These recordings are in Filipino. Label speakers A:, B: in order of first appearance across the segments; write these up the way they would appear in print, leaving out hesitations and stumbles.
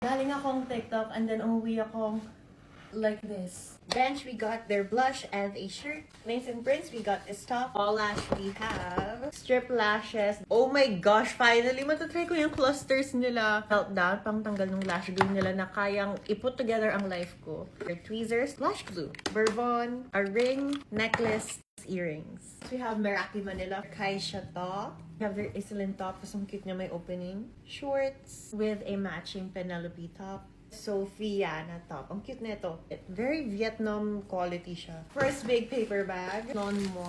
A: Galing akong TikTok and then umuwi akong like this. Bench, we got their blush and a shirt. Mason Prince, we got this top. All lash, we have strip lashes. Oh my gosh, finally, matatry ko yung clusters nila. Meltdown, pang tanggal ng lash glue nila na kayang iput together ang life ko. Their tweezers, lash glue. Bourbon, a ring, necklace, earrings. So we have Meraki Manila, Kaisha top. We have their Iselin top. Tapos ang cute niya, may opening. Shorts with a matching Penelope top. Sophia na top. Ang cute nito. Very Vietnam quality siya. First big paper bag. Non mo.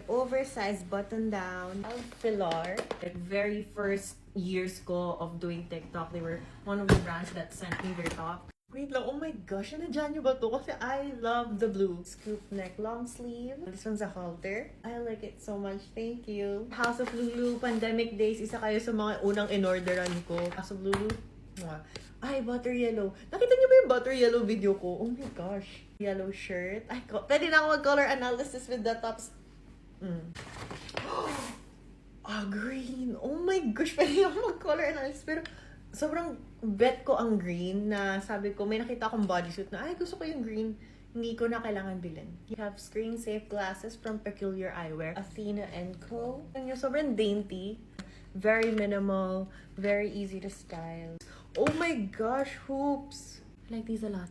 A: Oversized button down. Alfilar. Like very first years ko of doing TikTok, they were one of the brands that sent me their top. Wait lang, oh my gosh, nandiyan nyo ba to? Kasi I love the blue. Scoop neck, long sleeve. This one's a halter. I like it so much, thank you. House of Lulu, pandemic days, isa kayo sa mga unang in-orderan ko. House of Lulu, mwah. Ay, butter yellow. Nakita niyo ba yung butter yellow video ko? Oh my gosh. Yellow shirt. Ay, pwede na ako mag-color analysis with the tops. Green. Oh my gosh, pwede ako mag-color analysis. Pero, sobrang bet ko ang green na sabi ko, may nakita akong bodysuit na, ay, gusto ko yung green. Hindi ko na kailangan bilhin. You have screen-safe glasses from Peculiar Eyewear. Athena & Co. Sobrang dainty. Very minimal. Very easy to style. Oh my gosh, hoops. I like these a lot.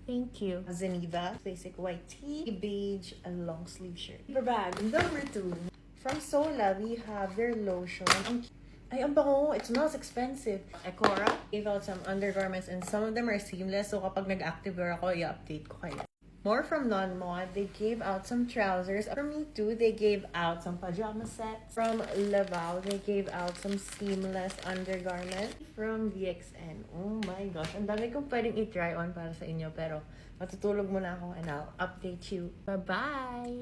A: Thank you. Zeneva, basic white tee, beige, and long sleeve shirt. Paper bag, number 2. From Sola, we have their lotion. Ay, ang bango. It smells expensive. Ecora gave out some undergarments and some of them are seamless. So kapag nag-active wear ako, i-update ko kayo. More from Non-Mod, they gave out some trousers. For me too, they gave out some pajama sets. From Laval, they gave out some seamless undergarment. From VXN, oh my gosh, ang dami kong pwedeng i-try on para sa inyo. Pero matutulog muna ako and I'll update you. Bye-bye!